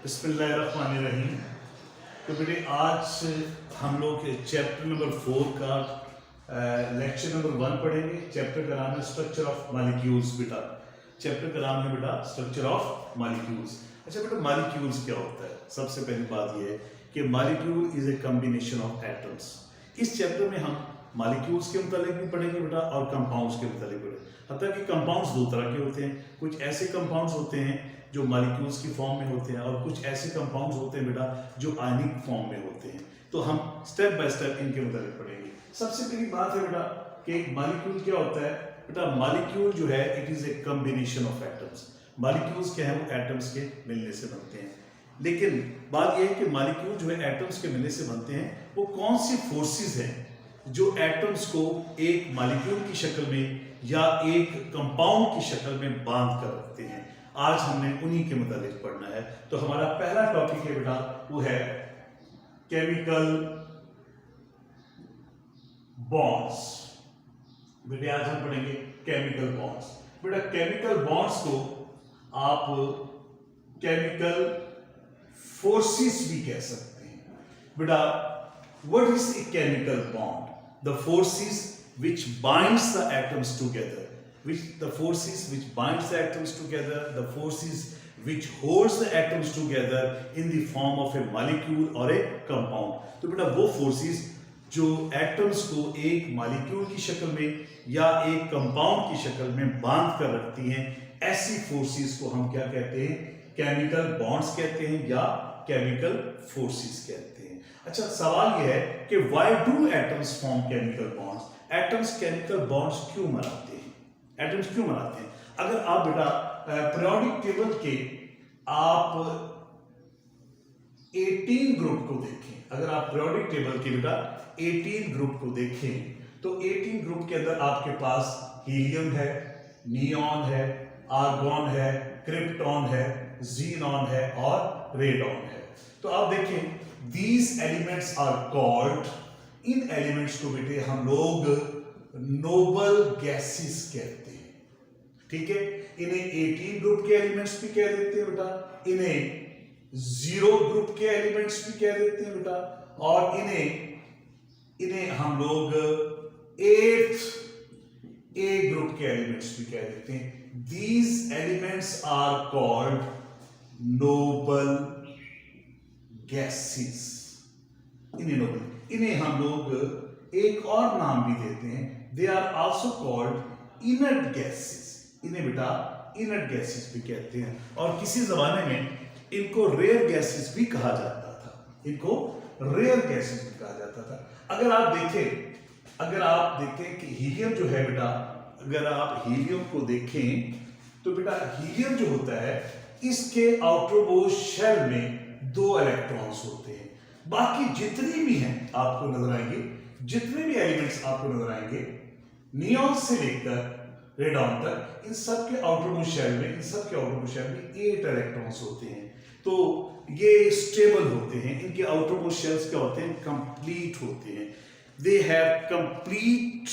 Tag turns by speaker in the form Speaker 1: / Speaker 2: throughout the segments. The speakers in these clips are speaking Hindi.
Speaker 1: बिस्मिल्लाहिर्रहमानिर्रहीम। तो बेटे आज हम लोग चैप्टर नंबर 4 का लेक्चर नंबर 1 पढ़ेंगे। चैप्टर का नाम है स्ट्रक्चर ऑफ मॉलिक्यूल्स। बेटा चैप्टर का नाम है बेटा स्ट्रक्चर ऑफ मॉलिक्यूल्स। अच्छा बेटा मॉलिक्यूल्स क्या होता है? सबसे पहली बात यह है कि molecule is a combination of atoms. इस चैप्टर में हम मॉलिक्यूल्स के मुतालिक भी पढ़ेंगे बेटा और कंपाउंड्स के मुतालिक पढ़ेंगे। हत्ता कि कंपाउंड्स दो तरह के होते हैं। कुछ ऐसे कंपाउंड्स होते हैं जो मॉलिक्यूल्स की फॉर्म में होते हैं और कुछ ऐसे कंपाउंड्स होते हैं बेटा जो आयनिक फॉर्म में होते हैं। तो हम स्टेप बाय स्टेप इनके मुताबिक पढ़ेंगे। सबसे पहली बात है बेटा कि मॉलिक्यूल क्या होता है। बेटा मॉलिक्यूल जो है it is a combination of atoms. Molecules क्या है वो एटम्स के मिलने से बनते हैं। लेकिन बात यह है कि मॉलिक्यूल जो है एटम्स के मिलने से बनते हैं वो कौन सी फोर्सेस हैं जो एटम्स को एक मॉलिक्यूल की शक्ल में या एक कंपाउंड की शक्ल में बांध कर रखते हैं। आज हमने उन्हीं के मुताबिक पढ़ना है। तो हमारा पहला टॉपिक है बेटा वो है केमिकल बॉन्ड्स। बेटे आज हम पढ़ेंगे केमिकल बॉन्ड्स। बेटा केमिकल बॉन्ड्स को आप केमिकल फोर्सेस भी कह सकते हैं। बेटा what is a chemical bond? The forces which binds the atoms together, the forces which binds the atoms together, the forces which holds the atoms together in the form of a molecule or a compound। तो बेटा वो forces जो एटम्स को एक मॉलिक्यूल की शक्ल में या एक कंपाउंड की शक्ल में बांध कर रखती हैं, ऐसी फोर्सेस को हम क्या कहते हैं? केमिकल बॉन्ड्स कहते हैं या केमिकल फोर्सेस कहते हैं। अच्छा सवाल यह है कि why do atoms form chemical bonds? Atoms chemical bonds क्यों बनाते हैं? एटम्स क्यों बनाते हैं? अगर आप बेटा पीरियोडिक टेबल के आप 18 ग्रुप को देखें, अगर आप पीरियोडिक टेबल के बेटा 18 ग्रुप को देखें तो 18 ग्रुप के अंदर आपके पास हीलियम है, नियॉन है, आर्गॉन है, क्रिप्टॉन है, जीनॉन है और रेडॉन है। तो आप देखें दीज एलिमेंट्स आर कॉल्ड, इन एलिमेंट्स को बेटे हम लोग नोबल गैसेस कहते हैं। ठीक है, इन्हें 18 ग्रुप के एलिमेंट्स भी कह देते हैं बेटा, इन्हें 0 ग्रुप के एलिमेंट्स भी कह देते हैं बेटा, और इन्हें हम लोग 8th A ग्रुप के एलिमेंट्स भी कह देते हैं। These elements are called noble gases. इन्हें हम लोग एक और नाम भी देते हैं, they are also called inert gases. इन्हें बेटा इनर्ट गैसेस भी कहते हैं और किसी जमाने में इनको रेयर गैसेस भी कहा जाता था। इनको रेयर गैसेस भी कहा जाता था। अगर आप देखें कि हीलियम जो है बेटा, अगर आप हीलियम को देखें तो बेटा हीलियम जो होता है इसके आउटरमोस्ट शेल में 2 इलेक्ट्रॉन्स होते हैं। बाकी जितनी भी हैं आपको नजर आएंगे, जितने भी एलिमेंट्स आपको नजर आएंगे नियॉन से लेकर रेडॉन तक, इन सब के आउटरमोस्ट शेल में 8 इलेक्ट्रॉन्स होते हैं। तो ये स्टेबल होते हैं, इनके आउटरमोस्ट शेल्स क्या होते हैं? कंप्लीट होते हैं। They have complete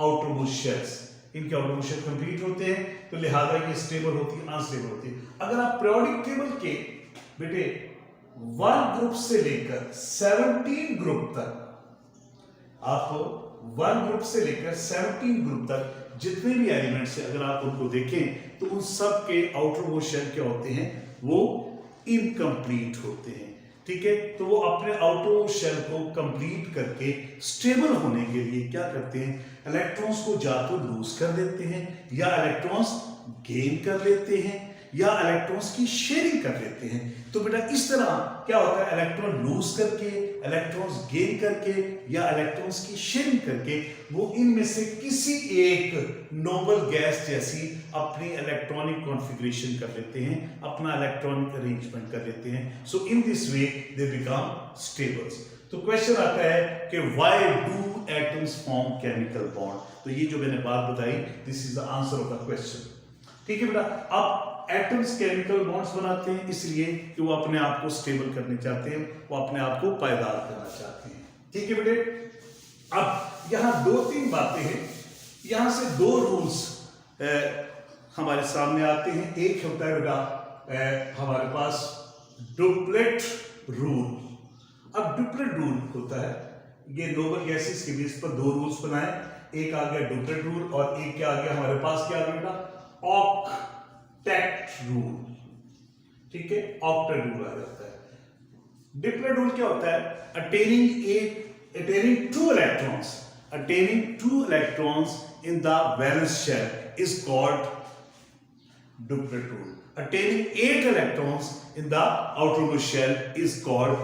Speaker 1: outermost shells. इनके आउटरमोस्ट शेल कंप्लीट होते हैं तो लिहाजा ये स्टेबल होती है, अनस्टेबल होती है। अगर आप पीरियोडिक टेबल के बेटे 1 ग्रुप से लेकर 17 ग्रुप तक, आप 1 ग्रुप से लेकर 17 ग्रुप तक जितने भी एलिमेंट्स हैं अगर आप उनको देखें तो उन सब के आउटरमोस्ट शेल क्या होते हैं? वो इनकम्प्लीट होते हैं। ठीक है, तो वो अपने आउटरमोस्ट शेल को कंप्लीट करके स्टेबल होने के लिए क्या करते हैं? इलेक्ट्रॉन्स को या तो लूज कर देते हैं या इलेक्ट्रॉन्स गेन कर लेते हैं या इलेक्ट्रॉन्स की शेयरिंग कर लेते हैं। तो बेटा इस तरह क्या होता है? इलेक्ट्रॉन लूज करके, इलेक्ट्रॉन्स गेन करके या इलेक्ट्रॉन्स की शेयरिंग करके वो इनमें से किसी एक नोबल गैस जैसी अपनी इलेक्ट्रॉनिक कॉन्फ़िगरेशन कर लेते हैं, अपना इलेक्ट्रॉनिक अरेंजमेंट कर लेते हैं। So in this way they become stables. तो क्वेश्चन आता है कि why do atoms form chemical bond? तो ये जो मैंने बात बताई, this is the answer of the question. ठीक है बेटा, अब एटम्स केमिकल बॉन्ड्स बनाते हैं इसलिए कि वो अपने आप को स्टेबल करने चाहते हैं, वो अपने आप को पायदार करना चाहते हैं। ठीक है बेटे, अब यहां 2-3 बातें हैं। यहां से 2 रूल्स हमारे सामने आते हैं। एक होता है बेटा हमारे पास डुप्लेट रूल। अब डुप्लेट रूल होता है, ये नोबल गैसेस के बेस पर दो रूल्स बनाए, एक आ गया डुप्लेट रूल और एक क्या आ गया हमारे पास, क्या आ गया बेटा, ऑक्टेट रूल। ठीक है, ऑक्टेट रूल आ जाता है। डुप्लेट रूल क्या होता है, attaining two electrons in the valence shell is called duplet rule. Attaining 8 electrons in the outermost shell is called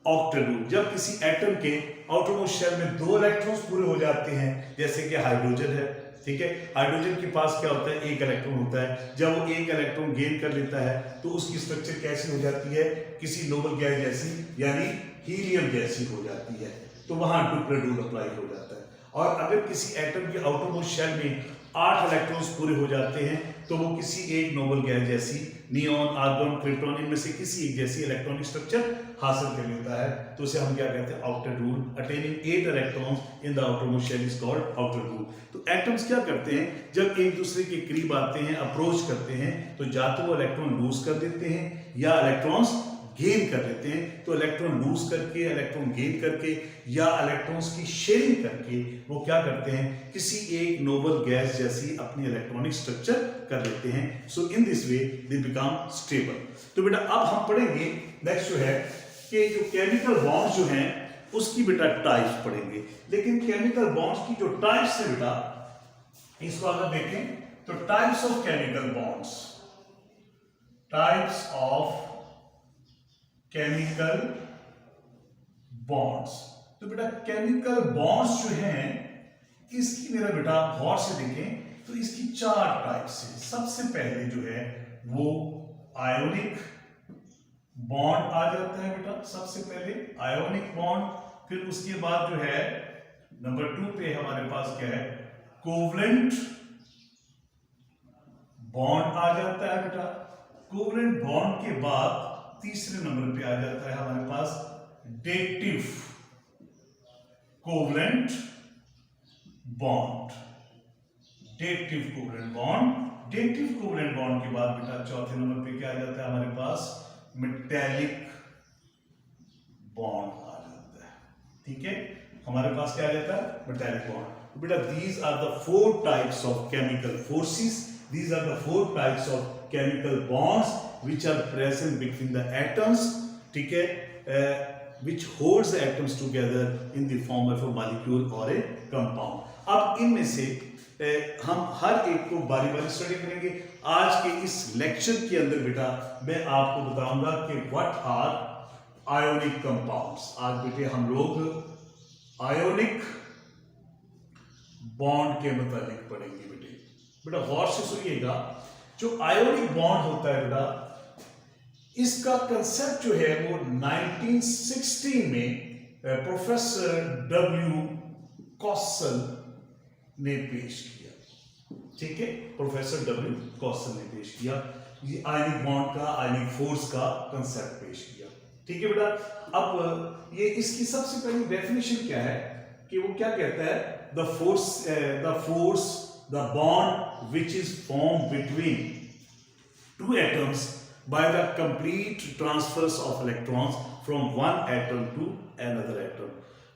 Speaker 1: octet rule. जब किसी एटम के आउटरमोस्ट शेल में 2 इलेक्ट्रॉन्स पूरे हो जाते हैं, जैसे कि हाइड्रोजन है, ठीक है, हाइड्रोजन के पास क्या होता है, 1 इलेक्ट्रॉन होता है। जब वो 1 इलेक्ट्रॉन गेन कर लेता है तो उसकी स्ट्रक्चर कैसी हो जाती है, किसी नोबल गैस जैसी, यानी हीलियम जैसी हो जाती है। तो वहां डुप्लेट रूल अप्लाई हो जाता है। और अगर किसी एटम के आउटरमोस्ट शेल में 8 इलेक्ट्रॉन्स पूरे हो जाते हैं तो वो किसी एक नोबल गैस जैसी, नियॉन, आर्गन, क्रिप्टॉन, इनमें से किसी एक जैसी इलेक्ट्रॉनिक स्ट्रक्चर हासिल कर लेता है। तो उसे हम क्या कहते हैं, octet rule. Attaining 8 electrons in the outermost shell is called octet rule. तो एटम्स क्या करते हैं, जब एक दूसरे के करीब आते हैं, अप्रोच करते हैं, तो या तो वो इलेक्ट्रॉन लूज कर देते हैं या इलेक्ट्रॉन्स गेन कर लेते हैं। तो इलेक्ट्रॉन लूज करके, इलेक्ट्रॉन गेन करके या इलेक्ट्रॉन्स की शेयरिंग करके वो क्या करते हैं, किसी एक नोबल गैस जैसी अपनी इलेक्ट्रॉनिक स्ट्रक्चर कर लेते हैं। So in this way they become stable. तो बेटा अब हम पढ़ेंगे नेक्स्ट जो है कि जो केमिकल बॉन्ड्स जो हैं उसकी बेटा टाइप्स पढ़ेंगे। लेकिन केमिकल बॉन्ड्स की जो टाइप्स है बेटा, इसको अगर देखें तो types of chemical bonds, types of chemical bonds. तो बेटा केमिकल बॉन्ड्स जो हैं इसकी मेरा बेटा गौर से देखें तो इसकी 4 टाइप्स है। सबसे पहले जो है वो आयोनिक बॉन्ड आ जाता है बेटा, सबसे पहले आयोनिक बॉन्ड। फिर उसके बाद जो है नंबर 2 पे हमारे पास क्या है, कोवलेंट बॉन्ड आ जाता है बेटा। कोवलेंट बॉन्ड के बाद तीसरे नंबर पे आ जाता है हमारे पास dative covalent bond. Dative covalent bond, dative covalent bond के बाद बेटा चौथे नंबर पे क्या आ जाता है हमारे पास, मेटेलिक बॉन्ड आ जाता है। ठीक है, हमारे पास क्या आ जाता है, मेटेलिक बॉन्ड। बेटा these are the 4 types of chemical forces, these are the 4 types of chemical bonds which are present between the atoms, ठीक है, which holds the atoms together in the form of a molecule or a compound। अब इनमें से हम हर एक को बारी बारी स्टडी करेंगे। आज के इस लेक्चर के अंदर बेटा मैं आपको बताऊंगा कि व्हाट आर आयोनिक कंपाउंड्स। आज बेटे हम लोग आयोनिक बॉन्ड के मुताबिक पढ़ेंगे बेटे। बेटा गौर से सुनिएगा, जो आयोनिक बॉन्ड होता है बेटा, इसका कंसेप्ट जो है वो 1916 में प्रोफेसर डब्ल्यू कॉसल ने पेश किया। ठीक है, प्रोफेसर डब्ल्यू कॉसल ने पेश किया, ये आयनिक बॉन्ड का, आयनिक फोर्स का कंसेप्ट पेश किया। ठीक है बेटा, अब ये इसकी सबसे पहली डेफिनेशन क्या है कि वो क्या कहता है, the bond which is formed between 2 atoms by the complete transfers of electrons from one atom to another atom।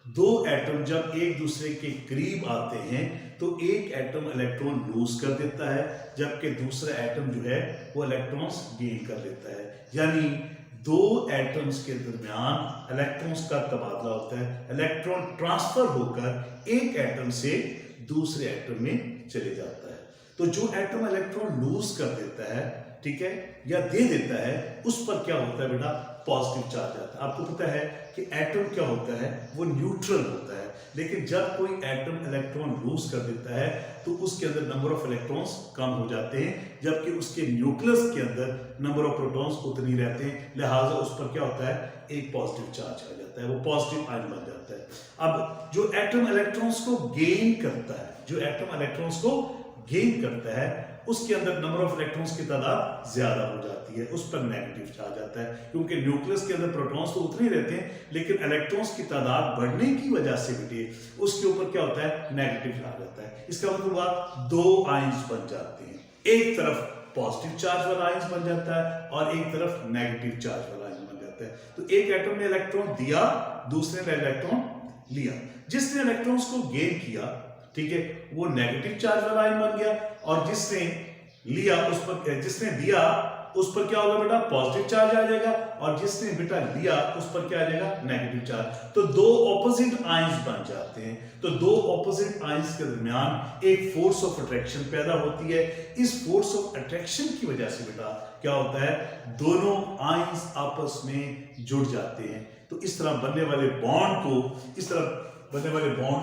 Speaker 1: 2 atom जब एक दूसरे के करीब आते हैं तो एक एटम इलेक्ट्रॉन लूज कर देता है, जबकि दूसरा एटम जो है वो इलेक्ट्रॉन्स गेन कर लेता है। यानी 2 एटम्स के दरमियान इलेक्ट्रॉन्स का तबादला होता है, इलेक्ट्रॉन ट्रांसफर होकर एक एटम से दूसरे एटम में चले जाता है। तो जो एटम इलेक्ट्रॉन लूज कर देता है, ठीक है, या दे देता है, उस पर क्या होता है बेटा, पॉजिटिव चार्ज आता है। आपको पता है कि एटम क्या होता है, वो न्यूट्रल होता है। लेकिन जब कोई एटम इलेक्ट्रॉन लूज कर देता है तो उसके अंदर नंबर ऑफ इलेक्ट्रॉन्स कम हो जाते हैं, जबकि उसके न्यूक्लियस के अंदर नंबर ऑफ प्रोटॉन्स उतने ही रहते हैं। लिहाजा उस पर क्या होता है, एक पॉजिटिव चार्ज आ जाता है, वो पॉजिटिव आयन बन जाता है। अब जो एटम इलेक्ट्रॉन्स को गेन करता है, जो एटम इलेक्ट्रॉन्स को गेन करता है, उसके अंदर नंबर ऑफ इलेक्ट्रॉन्स की तादाद ज्यादा हो जाती है, उस पर नेगेटिव चार्ज आता है, क्योंकि न्यूक्लियस के अंदर प्रोटॉन्स तो उतने ही रहते हैं, लेकिन इलेक्ट्रॉन्स की तादाद बढ़ने की वजह से बेटे उसके ऊपर क्या होता है, नेगेटिव चार्ज आता है। इसका मतलब हुआ 2 आयंस बन जाते हैं, एक तरफ पॉजिटिव चार्ज वाला आयंस बन जाता है और एक तरफ नेगेटिव चार्ज वाला आयंस जाता है। तो एक एटम ने इलेक्ट्रॉन दिया, दूसरे ने इलेक्ट्रॉन लिया। जिसने इलेक्ट्रॉन्स को गेन किया, ठीक है, वो नेगेटिव चार्ज वाला आयन बन गया, और जिसने लिया उस पर, जिसने दिया उस पर क्या होगा बेटा, पॉजिटिव चार्ज आ जाएगा, और जिसने बेटा लिया उस पर क्या आ जाएगा, नेगेटिव चार्ज। तो दो ऑपोजिट आयंस बन जाते हैं। तो दो ऑपोजिट आयंस के दरमियान एक फोर्स ऑफ अट्रैक्शन पैदा होती है। इस फोर्स ऑफ अट्रैक्शन की वजह से बेटा क्या होता है, दोनों आयंस आपस में जुड़ जाते हैं। तो इस तरह बनने वाले बॉन्ड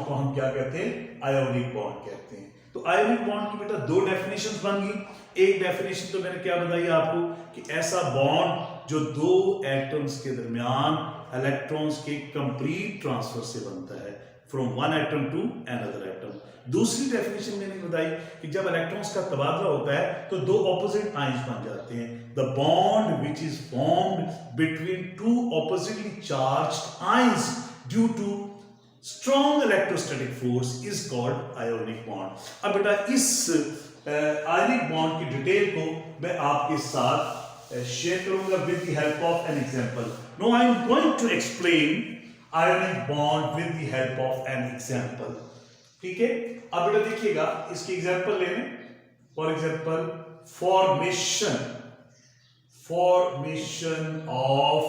Speaker 1: को हम क्या कहते हैं, आयोनिक बॉन्ड कहते हैं। तो आयोनिक बॉन्ड की बेटा दो डेफिनेशंस बन गई। एक डेफिनेशन तो मैंने क्या बताई आपको कि ऐसा बॉन्ड जो दो एटम्स के दरमियान इलेक्ट्रॉन्स के कंप्लीट ट्रांसफर से बनता है, from one atom to another atom. दूसरी डेफिनेशन मैंने बताई कि जब इलेक्ट्रॉन्स का तबादला होता है तो दो ऑपोजिट आयंस बन जाते हैं। The bond which is formed between two oppositely charged ions due to strong electrostatic force is called ionic bond. अब बेटा इस आयोनिक बॉन्ड की डिटेल को मैं आपके साथ शेयर करूंगा with the help of an example. No I am going to explain ionic bond with the help of an example. ठीक है, अब बेटा देखिएगा इसकी एग्जांपल ले लें। For example formation of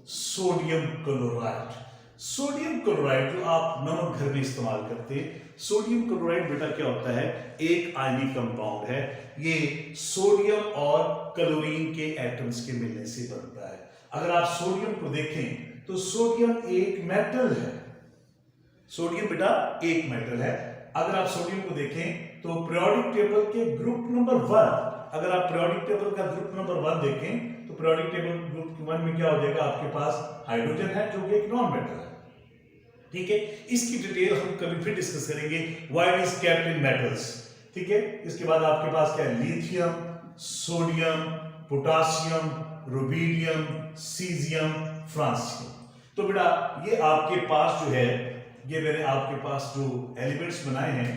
Speaker 1: sodium chloride. Sodium chloride जो आप नमक घर में इस्तेमाल करते हैं, सोडियम क्लोराइड बेटा क्या होता है, एक आयनिक कंपाउंड है। ये सोडियम और क्लोरीन के एटम्स के मिलने से बनता है। अगर आप सोडियम को देखें तो सोडियम एक मेटल है। सोडियम बेटा एक मेटल है। अगर आप सोडियम को देखें तो पीरियोडिक टेबल के ग्रुप नंबर 1, अगर आप पीरियोडिक टेबल का ग्रुप नंबर 1 देखें तो पीरियोडिक टेबल ग्रुप 1 में क्या हो जाएगा, आपके पास हाइड्रोजन है जो कि एक नॉन मेटल है। ठीक है, इसकी डिटेल हम कभी फिर डिस्कस करेंगे, why it is kept in metals. ठीक है, इसके बाद आपके पास क्या है, lithium, sodium, potassium, rubidium, caesium, francium. तो बेटा ये आपके पास जो है, ये मैंने आपके पास जो एलिमेंट्स बनाए हैं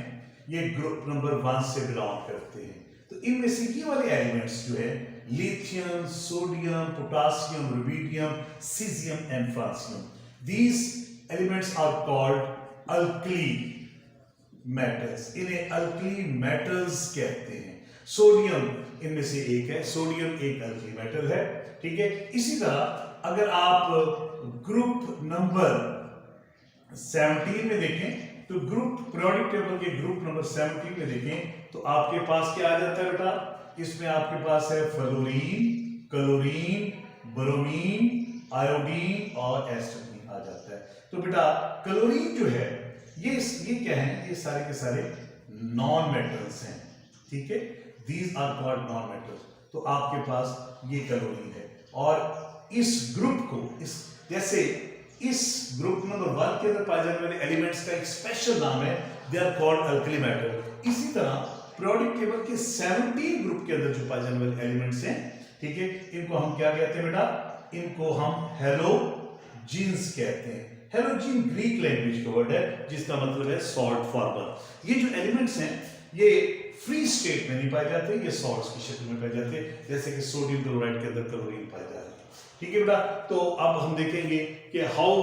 Speaker 1: ये ग्रुप नंबर 1 से बिलोंग करते हैं। तो इनमें से ये वाले एलिमेंट्स जो है lithium, sodium, potassium, rubidium, caesium and francium, these elements are called alkali metals। इन्हें alkali metals कहते हैं। सोडियम इनमें से एक है, सोडियम एक alkali metal है। ठीक है, इसी तरह अगर आप ग्रुप नंबर 17 में देखें तो ग्रुप पीरियोडिक टेबल के ग्रुप नंबर 17 में देखें तो आपके पास क्या आ जाता है बेटा, इसमें आपके पास है फ्लोरीन, क्लोरीन, ब्रोमीन, आयोडीन और एस्टर्जीन आ जाता है। तो बेटा क्लोरीन जो है ये क्या है, ये सारे के सारे नॉन मेटल्स हैं। ठीक है, these are called non metals. तो आपके पास ये क्लोरीन है, और इस ग्रुप को इस ग्रुप नंबर 1 के अंदर पाए जाने वाले एलिमेंट्स का एक स्पेशल नाम है, they are called alkali metal. इसी तरह पीरियोडिक टेबल के 17 ग्रुप के अंदर जो पाए जाने वाले एलिमेंट्स हैं, ठीक है, इनको हम क्या कहते हैं बेटा, इनको हम हैलोजीन्स कहते हैं। हैलोजीन ग्रीक लैंग्वेज का वर्ड है जिसका मतलब है सॉल्ट फार्मर। ये जो एलिमेंट्स हैं ये फ्री स्टेट में नहीं पाए जाते, ये सॉल्ट्स की शक्ल में पाए जाते हैं, जैसे कि सोडियम क्लोराइड के अंदर क्लोरीन पाया जाता है। ठीक है बेटा, तो अब हम देखेंगे कि how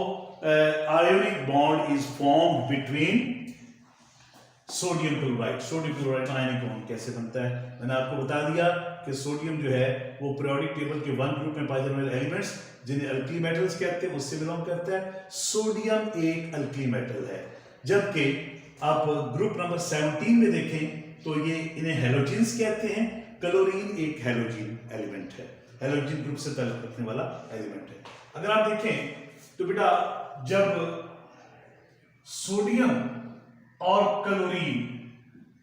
Speaker 1: ionic bond is formed between sodium chloride. Sodium chloride ionic bond कैसे बनता है, मैंने आपको बता दिया कि सोडियम जो है वो पीरियोडिक टेबल के 1 ग्रुप में पाए जाने वाले एलिमेंट्स जिन्हें अल्कली मेटल्स कहते हैं उससे बिलोंग करता है। सोडियम एक अल्कली मेटल है, जबकि आप ग्रुप नंबर 17 में देखें तो ये इन्हें हैलोजीन्स कहते हैं। क्लोरीन एक हैलोजीन एलिमेंट है, हैलोजन ग्रुप से ताल्लुक रखने वाला एलिमेंट है। अगर आप देखें तो बेटा जब सोडियम और क्लोरीन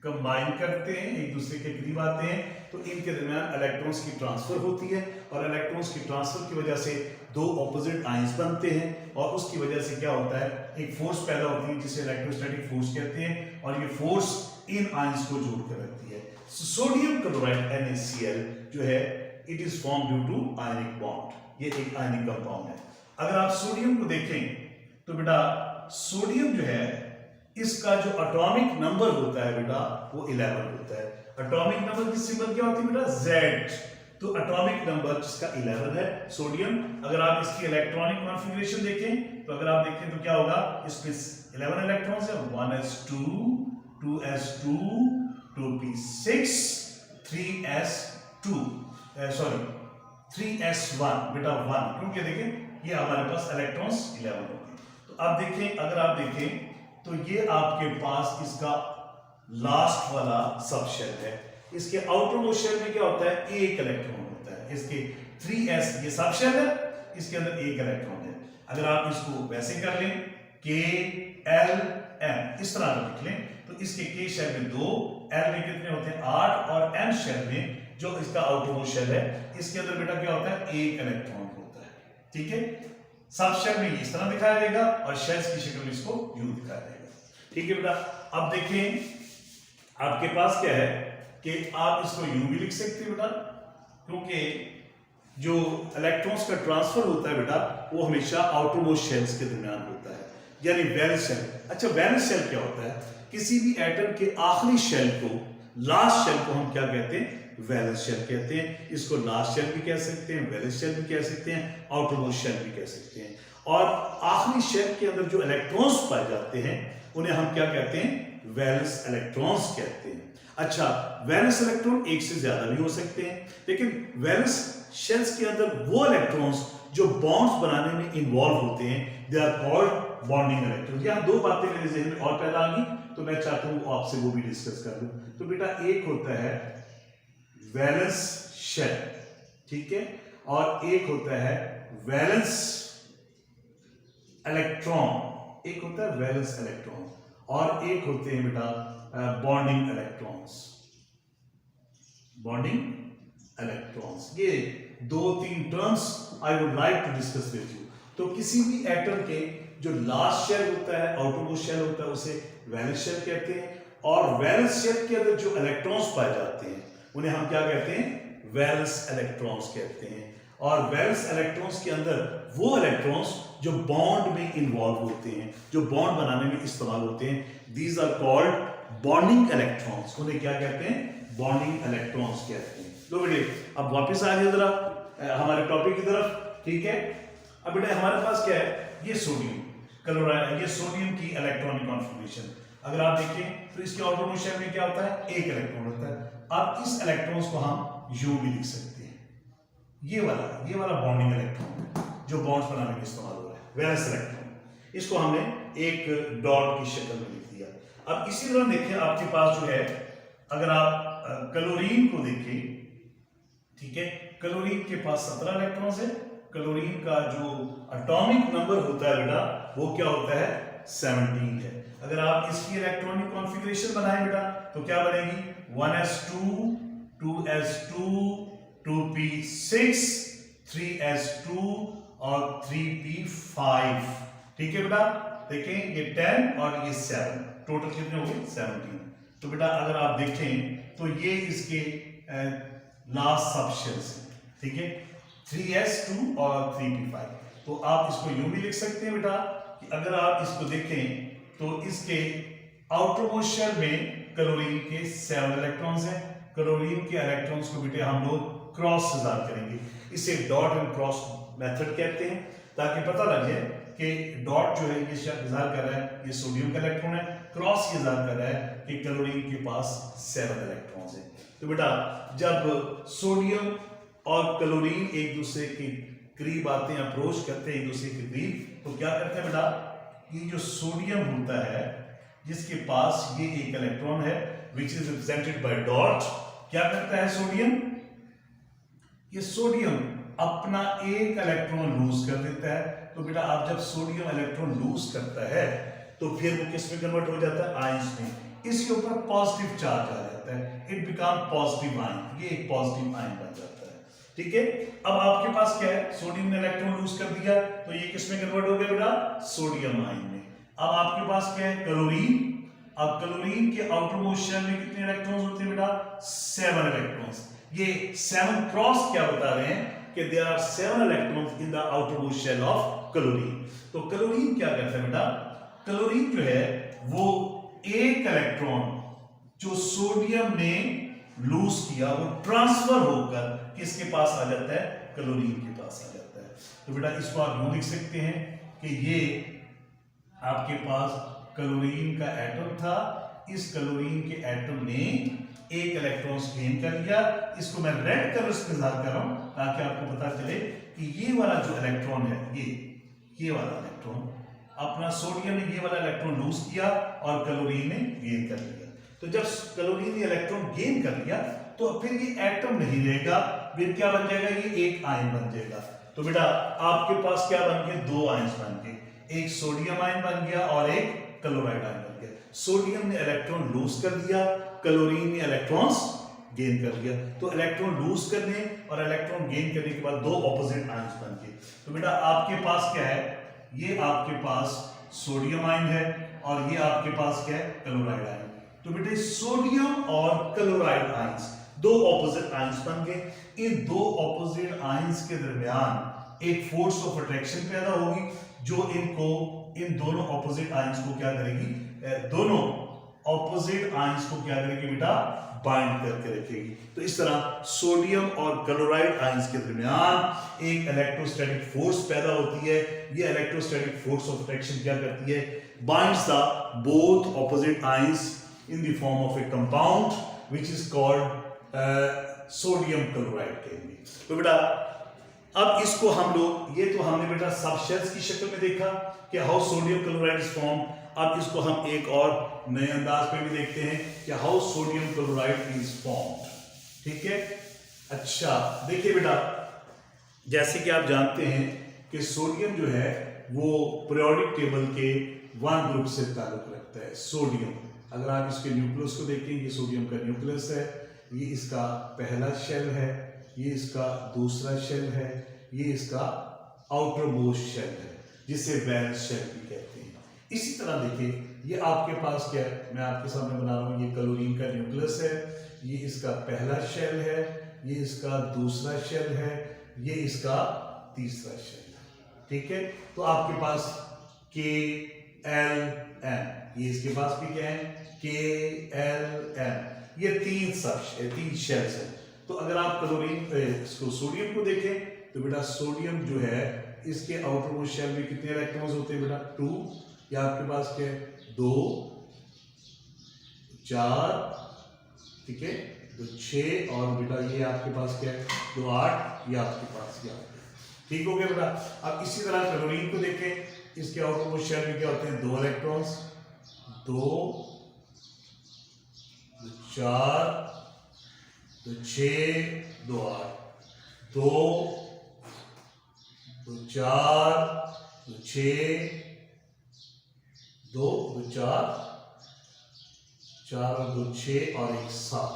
Speaker 1: कंबाइन करते हैं, एक दूसरे के करीब आते हैं, तो इनके दरमियान इलेक्ट्रॉन्स की ट्रांसफर होती है, और इलेक्ट्रॉन्स की ट्रांसफर की वजह से दो ऑपोजिट आयंस बनते हैं, और उसकी वजह से क्या होता है, एक फोर्स पैदा होती है जिसे इलेक्ट्रोस्टैटिक फोर्स कहते हैं, और ये फोर्स इन आयंस को जोड़कर रखती है। सोडियम क्लोराइड NaCl जो है it is form due to ionic bond, ये एक आयनिक कंपाउंड है। अगर आप सोडियम को देखें तो बेटा सोडियम जो है इसका जो एटॉमिक नंबर होता है बेटा वो 11 होता है। एटॉमिक नंबर की सिंबल क्या होती है बेटा, Z। तो एटॉमिक नंबर जिसका 11 है सोडियम। अगर आप इसकी इलेक्ट्रॉनिक कॉन्फ़िगरेशन देखें तो अगर आप देखें तो क्या होगा, इसमें 11 इलेक्ट्रॉन्स है, 1s2 2s2 2p6 3s2 sorry 3s1 बेटा 1, क्योंकि देखें ये हमारे पास इलेक्ट्रॉन्स 11 होंगे। तो अब देखें, अगर आप देखें तो ये आपके पास इसका लास्ट वाला सब शेल है। इसके आउटर मोस्ट शेल में क्या होता है, एक इलेक्ट्रॉन होता है। इसके 3s ये सब शेल है, इसके अंदर एक इलेक्ट्रॉन है। अगर आप इसको वैसे कर लें k l m इस तरह लिख लें तो इसके k शेल में 2, l में कितने होते हैं 8 और m शेल में जो इसका आउटर मोस्ट शेल है इसके अंदर बेटा क्या होता है, एक इलेक्ट्रॉन होता है। ठीक है, सब शेल में इस तरह दिखाया जाएगा और शेल्स की शक्ल में इसको यूं दिखाया जाएगा। ठीक है बेटा, अब देखें आपके पास क्या है कि आप इसको यूं भी लिख सकते हैं बेटा, क्योंकि जो इलेक्ट्रॉन्स का ट्रांसफर होता है बेटा वो हमेशा आउटर मोस्ट शेल्स के दरमियान होता है, यानी वैलेंस शेल। अच्छा, वैलेंस शेल क्या होता है, किसी भी एटम के आखिरी शेल को, लास्ट शेल को हम क्या कहते हैं, वैलेंस शेल कहते हैं। इसको लास्ट शेल भी कह सकते हैं, वैलेंस शेल भी कह सकते हैं, आउटर मोस्ट शेल भी कह सकते हैं। और आखिरी शेल के अंदर जो इलेक्ट्रॉन्स पाए जाते हैं उन्हें हम क्या कहते हैं, वैलेंस इलेक्ट्रॉन्स कहते हैं। अच्छा, वैलेंस इलेक्ट्रॉन एक से ज्यादा भी हो सकते हैं, लेकिन वैलेंस शेल्स के अंदर वो इलेक्ट्रॉन्स जो बॉन्ड्स बनाने में इन्वॉल्व होते हैं, they are called bonding electrons. यहाँ दो बातें मेरे ज़हन में और पैदा आ गई तो मैं चाहता हूँ आपसे वो भी डिस्कस कर लूँ। तो बेटा एक होता है वैलेंस शेल, ठीक है, और एक होता है वैलेंस इलेक्ट्रॉन, एक होता है वैलेंस इलेक्ट्रॉन और एक होते हैं बेटा बॉन्डिंग इलेक्ट्रॉन्स, बॉन्डिंग इलेक्ट्रॉन्स। ये दो तीन terms I would like to discuss with you. तो किसी भी एटम के जो लास्ट शेल होता है, आउटर मोस्ट शेल होता है, उसे वैलेंस शेल कहते हैं, और वैलेंस शेल के अंदर जो इलेक्ट्रॉन्स पाए जाते हैं उन्हें हम क्या कहते हैं, वैलेंस इलेक्ट्रॉन्स कहते हैं। और वैलेंस इलेक्ट्रॉन्स के अंदर वो इलेक्ट्रॉन्स जो बॉन्ड में इन्वॉल्व होते हैं, जो बॉन्ड बनाने में इस्तेमाल होते हैं, these are called bonding electrons. उन्हें क्या कहते हैं, बॉन्डिंग इलेक्ट्रॉन्स कहते हैं। लो बेटे, अब वापस आ जाइए जरा हमारे टॉपिक की तरफ। ठीक है, अब बेटे हमारे पास क्या है, ये सोडियम क्लोराइड, ये सोडियम की इलेक्ट्रॉनिक कॉन्फ़िगरेशन। अगर आप देखें तो इसके आउटर मोस्ट शेल में क्या होता है, एक इलेक्ट्रॉन होता है। अब इस इलेक्ट्रॉन्स को हम यू भी लिख सकते हैं, ये वाला बॉन्डिंग इलेक्ट्रॉन है जो बॉन्ड्स बनाने में इस्तेमाल हो रहा है, वैलेंस इलेक्ट्रॉन। इसको हमने एक डॉट की शक्ल में लिख दिया। अब इसी तरह देखें आपके पास जो है, अगर आप क्लोरीन को देखें, ठीक है, क्लोरीन के पास 17 इलेक्ट्रॉन्स है। क्लोरीन का जो एटॉमिक नंबर होता है बेटा वो क्या होता है, 17 है। अगर आप इसकी इलेक्ट्रॉनिक कॉन्फ़िगरेशन बनाएं बेटा तो क्या बनेगी, 1s2 2s2 2p6 3s2 और 3p5। ठीक है बेटा, देखें ये 10 और ये 7, टोटल कितने हो गए, 17। तो बेटा अगर आप देखें तो ये इसके लास्ट सब शेल्स हैं, ठीक है, 3s2 और 3p5। तो आप इसको यूं भी लिख सकते हैं बेटा कि अगर आप इसको देखें तो इसके आउटर मोस्ट शेल में क्लोरीन के 7 इलेक्ट्रॉन्स हैं। क्लोरीन के इलेक्ट्रॉन्स को बेटे हम लोग क्रॉस से ज़ाहिर करेंगे, इसे डॉट एंड क्रॉस मेथड कहते हैं, ताकि पता लग जाए कि डॉट जो है ये ज़ाहिर कर रहा है ये सोडियम का इलेक्ट्रॉन है, क्रॉस ये ज़ाहिर कर रहा है कि क्लोरीन के पास 7 इलेक्ट्रॉन्स हैं। तो बेटा जब सोडियम और क्लोरीन एक दूसरे के करीब आते हैं, अप्रोच करते हैं एक दूसरे के करीब, तो क्या करते हैं बेटा, ये जो सोडियम होता है जिसके पास ये एक इलेक्ट्रॉन है which is represented by dot, क्या करता है सोडियम, ये सोडियम अपना एक इलेक्ट्रॉन लूज कर देता है। तो बेटा आप जब सोडियम इलेक्ट्रॉन लूज करता है तो फिर वो किस में कन्वर्ट हो जाता है, आयंस में। इसके ऊपर पॉजिटिव चार्ज आ जाता है, इट बिकम पॉजिटिव आयन, ये एक पॉजिटिव आयन बन जाता है। ठीक है, अब आपके पास क्या है, सोडियम ने इलेक्ट्रॉन लूज कर दिया तो ये किस में कन्वर्ट हो गया बेटा, सोडियम आयन में। अब आपके पास क्या है, क्लोरीन। अब क्लोरीन के आउटर मोस्ट शेल में कितने इलेक्ट्रॉन्स होते हैं बेटा, 7 इलेक्ट्रॉन्स। ये 7 क्रॉस क्या बता रहे हैं कि there are 7 electrons in the outermost shell of chlorine. तो क्लोरीन क्या करता है बेटा, क्लोरीन जो है वो एक इलेक्ट्रॉन जो सोडियम ने लूज किया वो ट्रांसफर होकर किसके पास आ जाता है, क्लोरीन के पास आ जाता है। तो बेटा इसको आप यूं लिख सकते हैं कि ये आपके पास क्लोरीन का एटम था, इस क्लोरीन के एटम ने एक इलेक्ट्रॉन गेन कर लिया। इसको मैं रेड कलर से इजाहर कर रहा हूं ताकि आपको पता चले कि ये वाला जो इलेक्ट्रॉन है, ये वाला इलेक्ट्रॉन अपना सोडियम ने ये वाला इलेक्ट्रॉन लूज किया और क्लोरीन ने गेन कर लिया। तो जब क्लोरीन ने इलेक्ट्रॉन गेन कर लिया तो फिर ये एटम नहीं रहेगा, फिर क्या बन जाएगा, ये एक आयन बन जाएगा। तो बेटा आपके पास क्या बन गए, दो आयन्स बन गए, एक सोडियम आयन बन गया और एक क्लोराइड आयन बन गया। सोडियम ने इलेक्ट्रॉन लूज कर दिया, क्लोरीन ने इलेक्ट्रॉन्स गेन कर लिया। तो इलेक्ट्रॉन लूज करने और इलेक्ट्रॉन गेन करने के बाद दो ऑपोजिट आयन्स बन गए। तो बेटा आपके पास क्या है, ये आपके पास सोडियम आयन है और ये आपके पास क्या है, क्लोराइड आयन। तो बेटे सोडियम और क्लोराइड आयन्स दो ऑपोजिट आयन्स बन गए। इन दो ऑपोजिट आयन्स के दरमियान एक फोर्स ऑफ अट्रैक्शन पैदा होगी जो इन दोनों ऑपोजिट आयन्स को क्या करेगी, दोनों ऑपोजिट आयन्स को क्या करेगी बेटा, बाइंड करके रखेगी। तो इस तरह सोडियम और क्लोराइड आयन्स के दरमियान एक इलेक्ट्रोस्टैटिक फोर्स पैदा होती है। ये इलेक्ट्रोस्टैटिक फोर्स ऑफ अट्रैक्शन क्या करती है, binds the both opposite ions in the form of A compound which is called sodium chloride कहेंगे। तो बेटा अब इसको हम लोग, ये तो हमने बेटा सबशेल्स की शक्ल में देखा कि how sodium chloride is form. अब इसको हम एक और नए अंदाज में भी देखते हैं कि how sodium chloride is formed. ठीक है, अच्छा देखिए बेटा, जैसे कि आप जानते हैं कि सोडियम जो है वो पीरियोडिक टेबल के 1 ग्रुप से ताल्लुक रखता है। सोडियम, अगर आप इसके न्यूक्लियस को देखें, ये सोडियम का न्यूक्लियस है, ये इसका पहला शेल है, ये इसका दूसरा शेल है, ये इसका आउटर मोस्ट शेल है जिसे वैलेंस शेल भी कहते हैं। इसी तरह देखिए ये आपके पास क्या है, मैं आपके सामने बना रहा हूँ, ये क्लोरीन का न्यूक्लियस है, ये इसका पहला शेल है, ये इसका दूसरा शेल है, ये इसका तीसरा शेल है। ठीक है, तो आपके पास KLN, ये इसके पास भी क्या है, KLN, ये तीन शेल्स हैं। तो अगर आप इसको सोडियम को देखें तो बेटा सोडियम जो है इसके आउटर मोस्ट शेल में कितने इलेक्ट्रॉन्स होते हैं बेटा, 2, या आपके पास क्या है, 2, 4, ठीक है, तो 6, और बेटा ये आपके पास क्या है, 2, 8, ये आपके पास क्या है। ठीक हो गया बेटा। अब इसी तरह क्लोरीन को देखें, इसके आउटर मोस्ट शेल में क्या होते हैं, 2 इलेक्ट्रॉन्स, 2, 4, 6, 2, 8, 2, 4, 6, 2, 4, 4 और 2, 6 और 1, 7।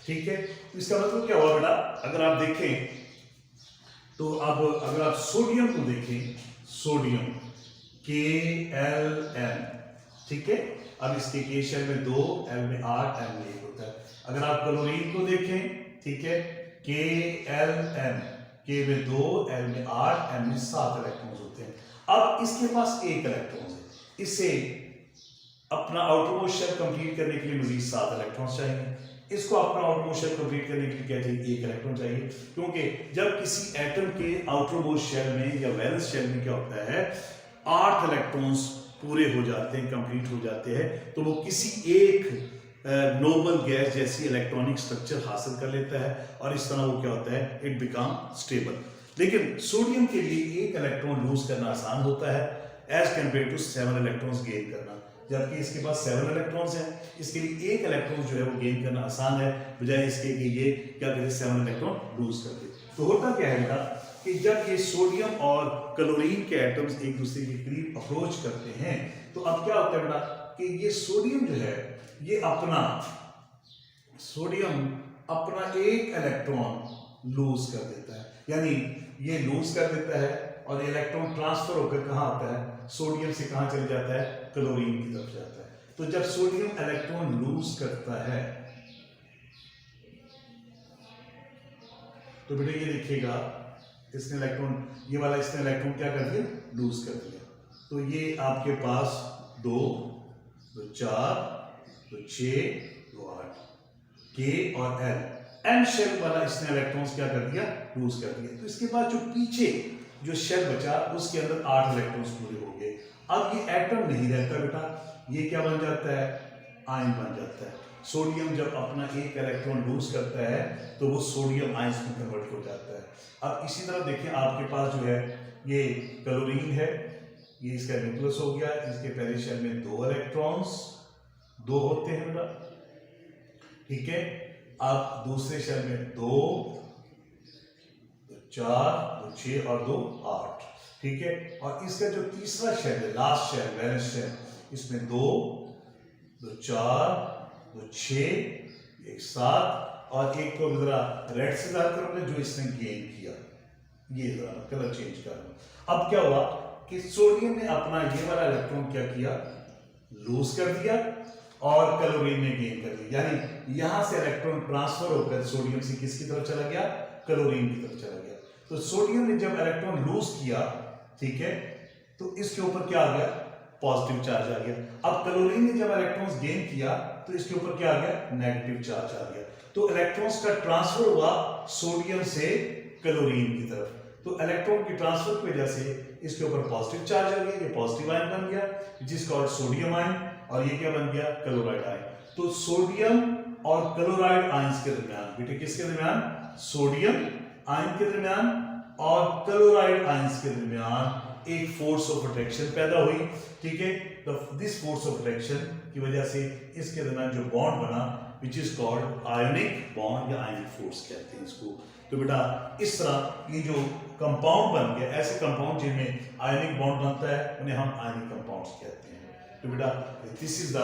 Speaker 1: ठीक है, तो इसका मतलब क्या हुआ बेटा, अगर आप देखें तो अब अगर आप सोडियम को देखें, सोडियम KLN, ठीक है, अब इसके के शेल में 2, L में 8, M में 1 होता है। अगर आप क्लोरीन को देखें, ठीक है, KLN, K में 2, L में 8, M में 7 इलेक्ट्रॉन्स होते हैं। अब इसके पास एक इलेक्ट्रॉन है, इसे अपना आउटर मोस्ट शेल कंप्लीट करने के लिए मजीद 7 इलेक्ट्रॉन्स चाहिए। इसको अपना आउटर मोस्ट शेल कंप्लीट करने के लिए क्या चाहिए, 1 इलेक्ट्रॉन चाहिए, क्योंकि जब किसी एटम के आउटर मोस्ट शेल में या वैलेंस शेल में क्या होता है, 8 इलेक्ट्रॉन्स पूरे हो जाते हैं, कंप्लीट हो जाते हैं, तो वो किसी एक नोबल गैस जैसी इलेक्ट्रॉनिक स्ट्रक्चर हासिल कर लेता है और इस तरह वो क्या होता है, इट बिकम स्टेबल। लेकिन सोडियम के लिए 1 इलेक्ट्रॉन लूज करना आसान होता है as compare to 7 electrons gain करना, जबकि इसके पास 7 इलेक्ट्रॉन्स हैं, इसके लिए 1 इलेक्ट्रॉन जो है वो गेन करना आसान है, बजाय इसके कि ये क्या कहते हैं 7 इलेक्ट्रॉन लूज कर दे। तो होता क्या है बेटा कि जब ये सोडियम और क्लोरीन के एटम्स एक दूसरे के करीब अप्रोच करते हैं तो अब क्या होता है बेटा कि ये सोडियम जो है ये सोडियम अपना 1 इलेक्ट्रॉन लूज कर देता है, यानी ये लूज कर देता है और ये इलेक्ट्रॉन ट्रांसफर होकर कहाँ आता है, सोडियम से कहाँ चले जाता है, क्लोरीन की तरफ जाता है। तो जब सोडियम इलेक्ट्रॉन लूज करता है तो बेटा ये देखिएगा इसने इलेक्ट्रॉन, ये वाला इसने इलेक्ट्रॉन क्या कर दिया, लूज कर दिया। तो ये आपके पास 2, 4, 6, 2, 8, K और L, N शेल वाला इसने इलेक्ट्रॉन्स क्या कर दिया, लूज कर दिया। तो इसके बाद जो पीछे जो शेल बचा उसके अंदर 8 इलेक्ट्रॉन्स पूरे हो गए। अब ये एटम नहीं रहता बेटा, ये क्या बन जाता है, आयन बन जाता है। सोडियम जब अपना एक इलेक्ट्रॉन लूज करता है तो वो सोडियम आयंस में कन्वर्ट हो जाता है। अब इसी तरह देखिए आपके पास जो है ये क्लोरीन है, ये इसका न्यूक्लियस हो गया, इसके पहले शेल में 2 इलेक्ट्रॉन्स 2 होते हैं बेटा, ठीक है। अब दूसरे शेल में 2, 4, 6 और 2 8, ठीक है। और इसका जो तीसरा शेल है, लास्ट शेल, वैलेंस शेल, इसमें 2, 4, 6, 1 7 और एक को जरा रेड से ज़्यादा करोगे जो इसने गेन किया, ये जरा कलर चेंज कर लो। अब क्या हुआ कि सोडियम ने अपना ये वाला इलेक्ट्रॉन क्या किया, लूज कर दिया और क्लोरीन ने गेन कर दिया, यानी यहां से इलेक्ट्रॉन ट्रांसफर होकर सोडियम से किसकी तरफ चला गया, क्लोरीन की तरफ चला गया। तो सोडियम ने जब इलेक्ट्रॉन लूज किया, ठीक है, तो इसके ऊपर क्या आ गया, पॉजिटिव चार्ज आ गया। अब क्लोरीन ने जब इलेक्ट्रॉन्स गेन किया तो इसके ऊपर क्या आ गया, नेगेटिव चार्ज आ गया। तो इलेक्ट्रॉन्स का ट्रांसफर हुआ सोडियम से क्लोरीन की तरफ। तो इलेक्ट्रॉन की ट्रांसफर की वजह से इसके ऊपर पॉजिटिव चार्ज आ गया, ये पॉजिटिव आयन बन गया which is called sodium ion, और ये क्या बन गया, क्लोराइड आयन। तो सोडियम और क्लोराइड आयंस के दरमियान, बेटे किसके दरमियान, सोडियम आयन के दरमियान और क्लोराइड आयंस के दरमियान एक फोर्स ऑफ अट्रैक्शन पैदा हुई, ठीक है। दिस फोर्स ऑफ अट्रैक्शन की वजह से इसके दरमियान जो बॉन्ड बना which is called ionic bond या आयनिक फोर्स कहते हैं इसको। तो बेटा इस तरह ये जो कंपाउंड बन गया, ऐसे कंपाउंड जिनमें आयनिक बॉन्ड बनता है उन्हें हम आयनिक कंपाउंड्स कहते हैं। तो बेटा this is the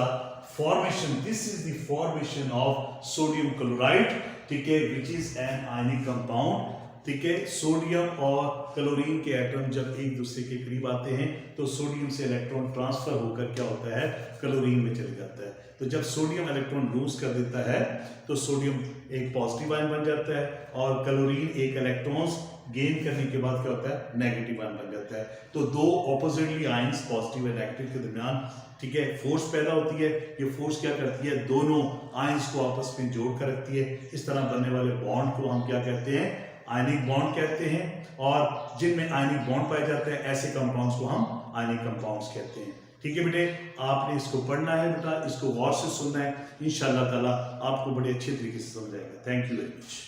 Speaker 1: formation of sodium chloride, ठीक है, which is an ionic compound, ठीक है। सोडियम और क्लोरीन के एटम जब एक दूसरे के करीब आते हैं तो सोडियम से इलेक्ट्रॉन ट्रांसफर होकर क्या होता है, क्लोरीन में चले जाता है। तो जब सोडियम इलेक्ट्रॉन लूज कर देता है तो सोडियम एक पॉजिटिव आयन बन जाता है और क्लोरीन एक इलेक्ट्रॉन्स गेन करने के बाद क्या होता है, नेगेटिव आयन बन जाता है। तो दो ऑपोजिटली आयंस पॉजिटिव और नेगेटिव के दरमियान, ठीक है, फोर्स पैदा होती है। ये फोर्स क्या करती है, दोनों आयंस को आपस में जोड़ कर रखती है। इस तरह बनने वाले बॉन्ड को हम क्या कहते हैं, आयनिक बॉन्ड कहते हैं। और जिनमें आयनिक बॉन्ड पाए जाते हैं ऐसे कंपाउंड्स को हम आयनिक कंपाउंड्स कहते हैं, ठीक है बेटे। आपने इसको पढ़ना है बेटा, इसको गौर से सुनना है, इंशाअल्लाह ताला आपको बड़े अच्छे तरीके से समझ आएगा। Thank you very much.